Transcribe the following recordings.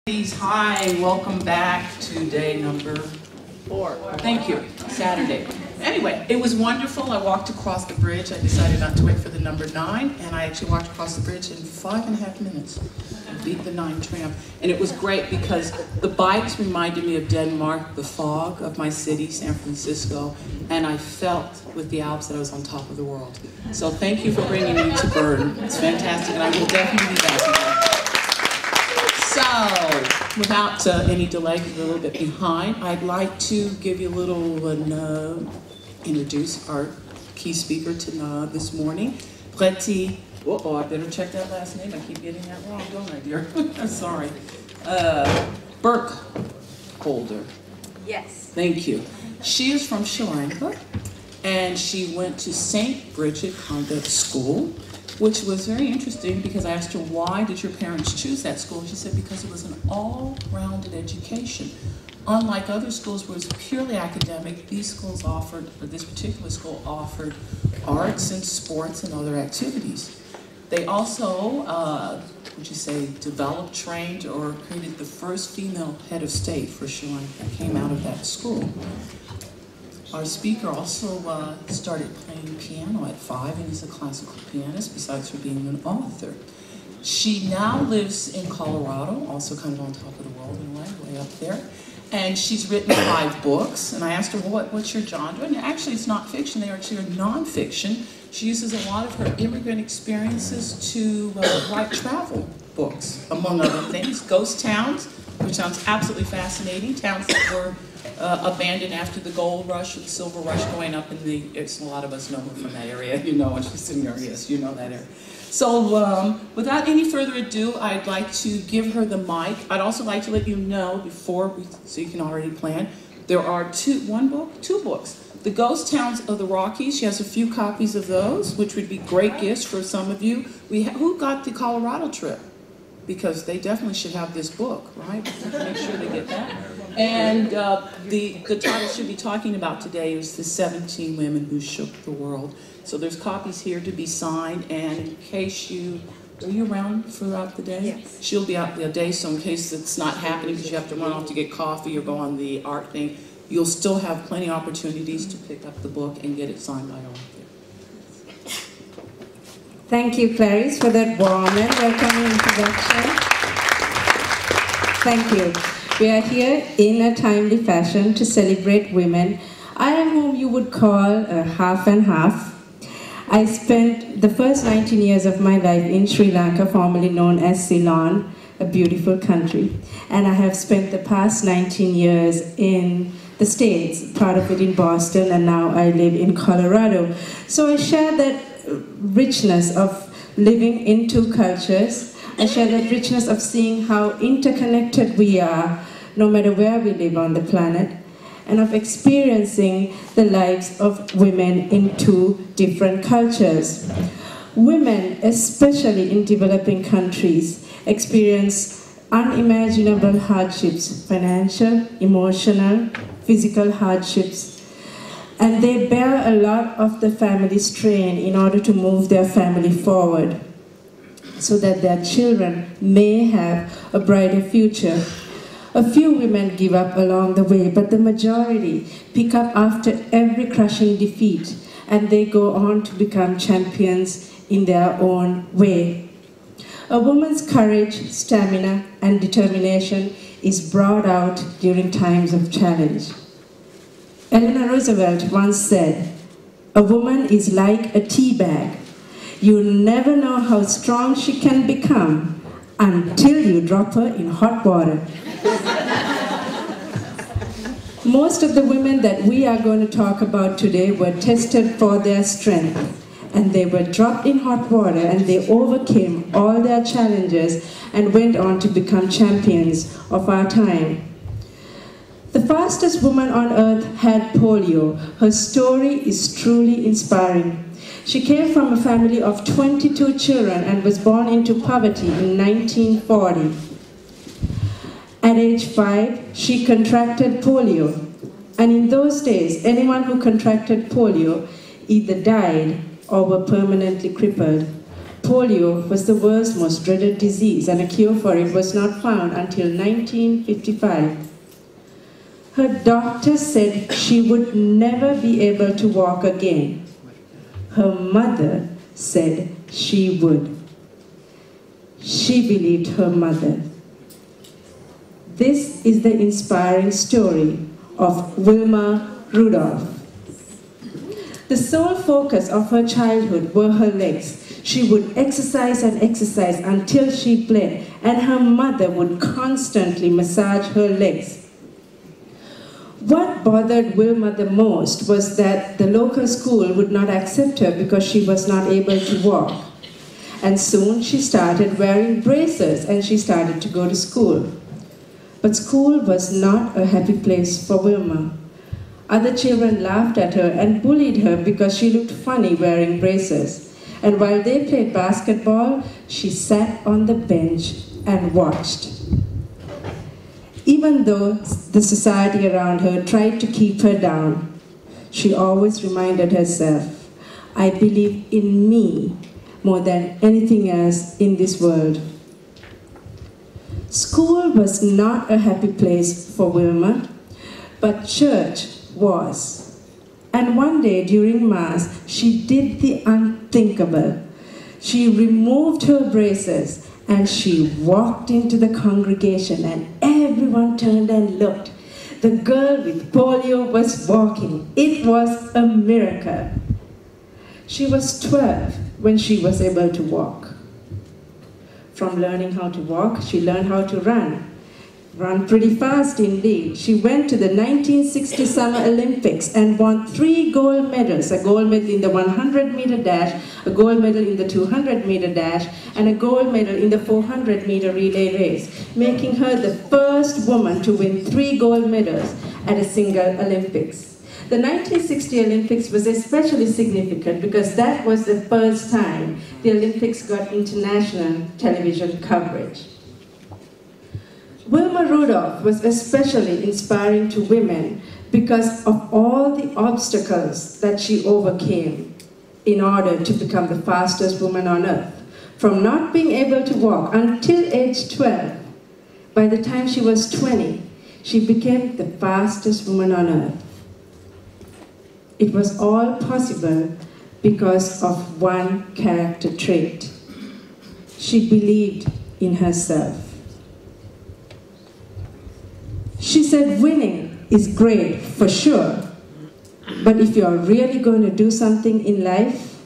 Hi, welcome back to day number 4. Thank you, Saturday. Anyway, it was wonderful. I walked across the bridge. I decided not to wait for the number 9, and I actually walked across the bridge in 5.5 minutes. I beat the 9 tram. And it was great because the bikes reminded me of Denmark, the fog of my city, San Francisco, and I felt with the Alps that I was on top of the world. So thank you for bringing me to Bern. It's fantastic, and I will definitely be back again. So, without any delay, because we're a little bit behind, I'd like to give you a little introduce our key speaker to this morning, Preethi. Oh, I better check that last name. I keep getting that wrong, don't I, dear? I'm sorry. Burkholder. Yes. Thank you. She is from Sri Lanka, and she went to St. Bridget Convent School, which was very interesting because I asked her, why did your parents choose that school? She said, because it was an all-rounded education. Unlike other schools where it was purely academic, these schools offered, or this particular school offered, arts and sports and other activities. They also, developed, trained, or created the first female head of state for Sri Lanka that came out of that school. Our speaker also started playing piano at 5, and he's a classical pianist, besides her being an author. She now lives in Colorado, also kind of on top of the world in a way, way up there. And she's written 5 books, and I asked her, well, what's your genre? And actually, it's not fiction, they are actually nonfiction. She uses a lot of her immigrant experiences to write travel books, among other things. Ghost towns, which sounds absolutely fascinating, towns that were abandoned after the gold rush or the silver rush going up in the, a lot of us know her from that area, you know, and she's sitting there, yes, you know that area. So without any further ado, I'd like to give her the mic. I'd also like to let you know before, so you can already plan, there are two books. The Ghost Towns of the Rockies, she has a few copies of those, which would be great gifts for some of you. Who got the Colorado trip? Because they definitely should have this book, right? Make sure they get that. And the title she'll be talking about today is The 17 Women Who Shook the World. So there's copies here to be signed, and in case are you around throughout the day? Yes. She'll be out the day, so in case it's not happening because you have to run off to get coffee or go on the art thing, you'll still have plenty of opportunities to pick up the book and get it signed by our author. Thank you, Clarice, for that warm and welcoming introduction. Thank you. We are here in a timely fashion to celebrate women. I am whom you would call a half and half. I spent the first 19 years of my life in Sri Lanka, formerly known as Ceylon, a beautiful country. And I have spent the past 19 years in the States, part of it in Boston, and now I live in Colorado. So I share that richness of living in 2 cultures. I share that richness of seeing how interconnected we are, no matter where we live on the planet, and of experiencing the lives of women in 2 different cultures. Women, especially in developing countries, experience unimaginable hardships, financial, emotional, physical hardships, and they bear a lot of the family strain in order to move their family forward so that their children may have a brighter future. A few women give up along the way, but the majority pick up after every crushing defeat, and they go on to become champions in their own way. A woman's courage, stamina, and determination is brought out during times of challenge. Eleanor Roosevelt once said, "A woman is like a tea bag. You never know how strong she can become until you drop her in hot water." Most of the women that we are going to talk about today were tested for their strength, and they were dropped in hot water, and they overcame all their challenges and went on to become champions of our time. The fastest woman on earth had polio. Her story is truly inspiring. She came from a family of 22 children and was born into poverty in 1940. At age 5, she contracted polio. And in those days, anyone who contracted polio either died or were permanently crippled. polio was the world's most dreaded disease, and a cure for it was not found until 1955. Her doctor said she would never be able to walk again. Her mother said she would. She believed her mother. This is the inspiring story of Wilma Rudolph. The sole focus of her childhood were her legs. She would exercise and exercise until she bled, and her mother would constantly massage her legs. What bothered Wilma the most was that the local school would not accept her because she was not able to walk. And soon she started wearing braces and she started to go to school. But school was not a happy place for Wilma. Other children laughed at her and bullied her because she looked funny wearing braces. And while they played basketball, she sat on the bench and watched. Even though the society around her tried to keep her down, she always reminded herself, I believe in me more than anything else in this world. School was not a happy place for Wilma, but church was. And one day during Mass, she did the unthinkable. She removed her braces and she walked into the congregation and everyone turned and looked. The girl with polio was walking. It was a miracle. She was 12 when she was able to walk. From learning how to walk, she learned how to run. Run pretty fast indeed. She went to the 1960 Summer Olympics and won 3 gold medals, a gold medal in the 100-meter dash, a gold medal in the 200-meter dash, and a gold medal in the 400-meter relay race, making her the first woman to win 3 gold medals at a single Olympics. The 1960 Olympics was especially significant because that was the first time the Olympics got international television coverage. Wilma Rudolph was especially inspiring to women because of all the obstacles that she overcame in order to become the fastest woman on earth. From not being able to walk until age 12, by the time she was 20, she became the fastest woman on earth. It was all possible because of one character trait. She believed in herself. She said winning is great, for sure, but if you are really going to do something in life,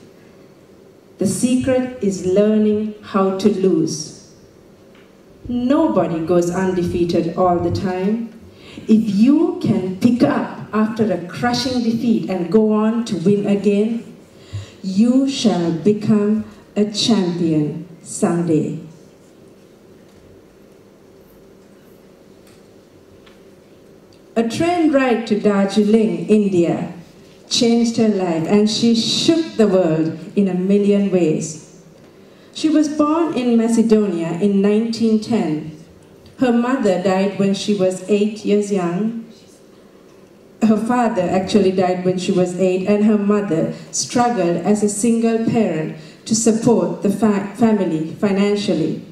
the secret is learning how to lose. Nobody goes undefeated all the time. If you can pick up after a crushing defeat and go on to win again, you shall become a champion someday. A train ride to Darjeeling, India, changed her life, and she shook the world in a million ways. She was born in Macedonia in 1910. Her mother died when she was 8 years young. Her father actually died when she was 8, and her mother struggled as a single parent to support the family financially.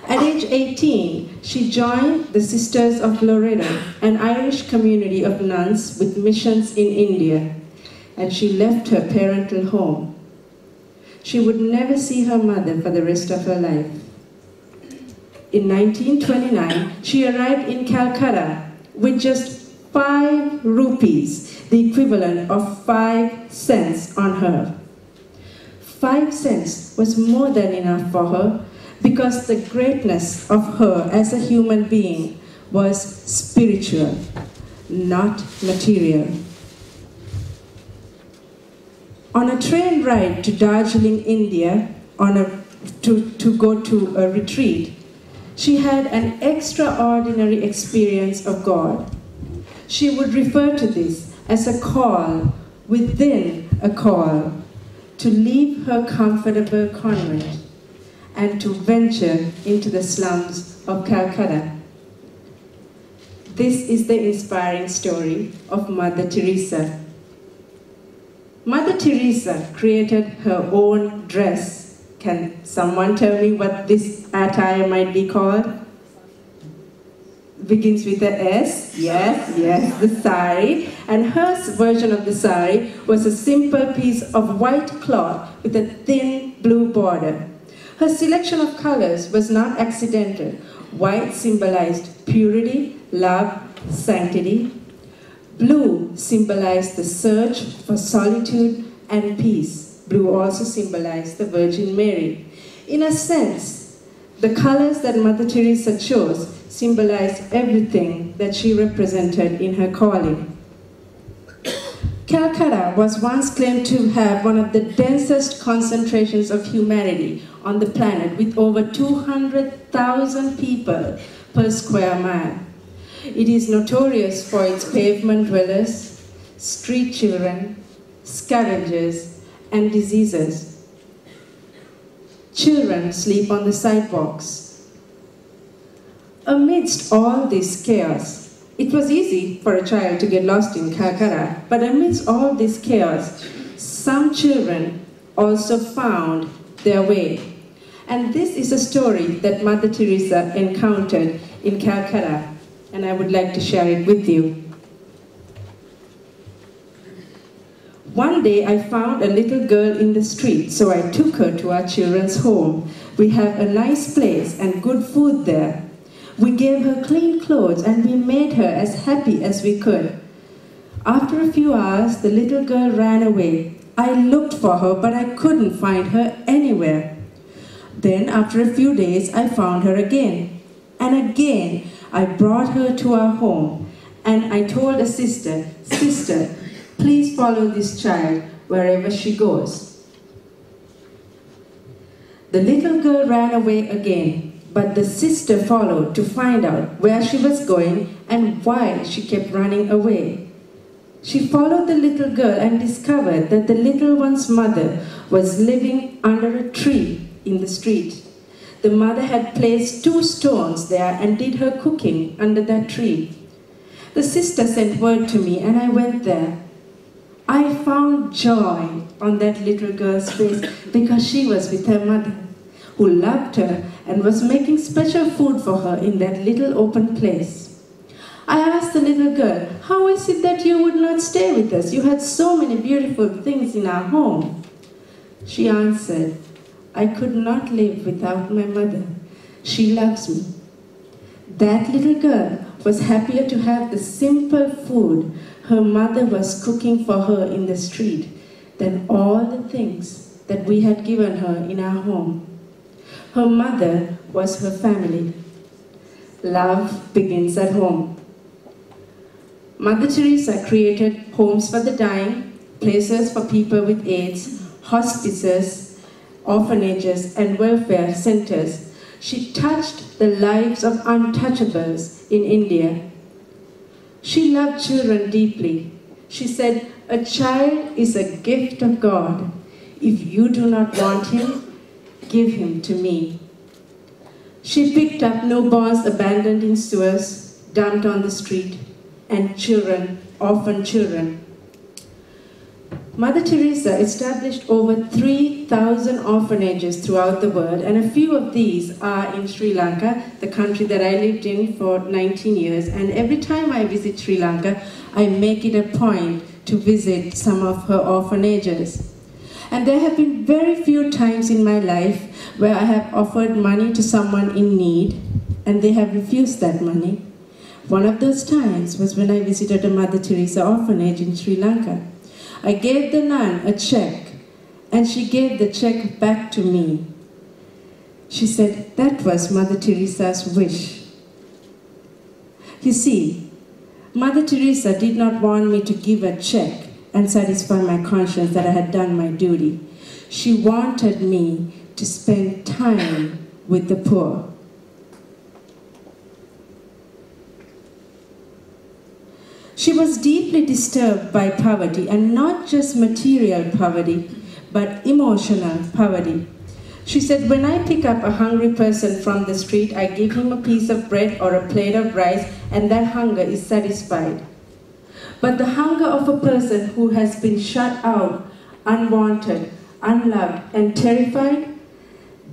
At age 18, she joined the Sisters of Loreto, an Irish community of nuns with missions in India, and she left her parental home. She would never see her mother for the rest of her life. In 1929, she arrived in Calcutta with just 5 rupees, the equivalent of 5 cents on her. 5 cents was more than enough for her, because the greatness of her as a human being was spiritual, not material. On a train ride to Darjeeling, India, to go to a retreat, she had an extraordinary experience of God. She would refer to this as a call within a call to leave her comfortable convent and to venture into the slums of Calcutta. This is the inspiring story of Mother Teresa. Mother Teresa created her own dress. Can someone tell me what this attire might be called? Begins with a S. Yes, the sari. And her version of the sari was a simple piece of white cloth with a thin blue border. Her selection of colors was not accidental. White symbolized purity, love, sanctity. Blue symbolized the search for solitude and peace. Blue also symbolized the Virgin Mary. In a sense, the colors that Mother Teresa chose symbolized everything that she represented in her calling. Calcutta was once claimed to have one of the densest concentrations of humanity on the planet, with over 200,000 people per square mile. It is notorious for its pavement dwellers, street children, scavengers, and diseases. Children sleep on the sidewalks. Amidst all this chaos, it was easy for a child to get lost in Calcutta, but amidst all this chaos, some children also found their way. And this is a story that Mother Teresa encountered in Calcutta, and I would like to share it with you. One day I found a little girl in the street, so I took her to our children's home. We have a nice place and good food there. We gave her clean clothes and we made her as happy as we could. After a few hours, the little girl ran away. I looked for her, but I couldn't find her anywhere. Then, after a few days, I found her again. And again, I brought her to our home. And I told a sister, "Sister, please follow this child wherever she goes." The little girl ran away again, but the sister followed to find out where she was going and why she kept running away. She followed the little girl and discovered that the little one's mother was living under a tree in the street. The mother had placed 2 stones there and did her cooking under that tree. The sister sent word to me and I went there. I found joy on that little girl's face because she was with her mother, who loved her and was making special food for her in that little open place. I asked the little girl, "How is it that you would not stay with us? You had so many beautiful things in our home." She answered, "I could not live without my mother. She loves me." That little girl was happier to have the simple food her mother was cooking for her in the street than all the things that we had given her in our home. Her mother was her family. Love begins at home. Mother Teresa created homes for the dying, places for people with AIDS, hospices, orphanages, and welfare centers. She touched the lives of untouchables in India. She loved children deeply. She said, "A child is a gift of God. If you do not want him, give him to me." She picked up newborns abandoned in sewers, dumped on the street, and children, orphan children. Mother Teresa established over 3,000 orphanages throughout the world, and a few of these are in Sri Lanka, the country that I lived in for 19 years. And every time I visit Sri Lanka, I make it a point to visit some of her orphanages. And there have been very few times in my life where I have offered money to someone in need, and they have refused that money. One of those times was when I visited a Mother Teresa orphanage in Sri Lanka. I gave the nun a check, and she gave the check back to me. She said that was Mother Teresa's wish. You see, Mother Teresa did not want me to give a check and satisfy my conscience that I had done my duty. She wanted me to spend time with the poor. She was deeply disturbed by poverty, and not just material poverty, but emotional poverty. She said, "When I pick up a hungry person from the street, I give him a piece of bread or a plate of rice, and that hunger is satisfied. But the hunger of a person who has been shut out, unwanted, unloved, and terrified,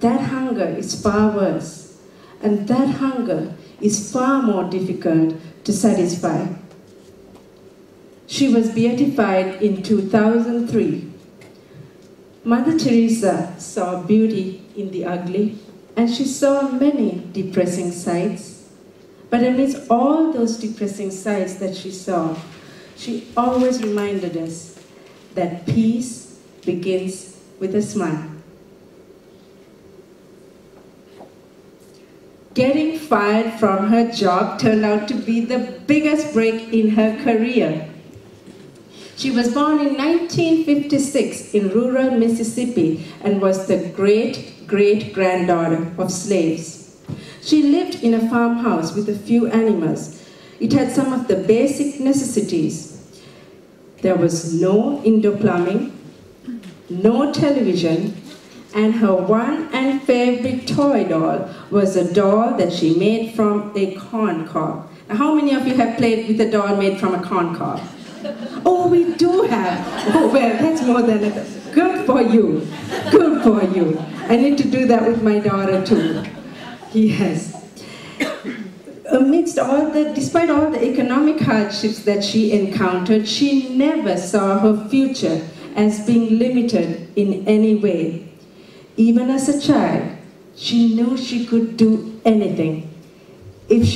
that hunger is far worse, and that hunger is far more difficult to satisfy. She was beatified in 2003. Mother Teresa saw beauty in the ugly, and she saw many depressing sights. But amidst all those depressing sights that she saw, she always reminded us that peace begins with a smile. Getting fired from her job turned out to be the biggest break in her career. She was born in 1956 in rural Mississippi and was the great-great-granddaughter of slaves. She lived in a farmhouse with a few animals. It had some of the basic necessities. There was no indoor plumbing, no television, and her one and favorite toy doll was a doll that she made from a corn cob. Now, how many of you have played with a doll made from a corn cob? Oh, we do have. Oh, well, that's more than enough. Good for you. Good for you. I need to do that with my daughter too. Yes. Despite all the economic hardships that she encountered, she never saw her future as being limited in any way. Even as a child, she knew she could do anything if she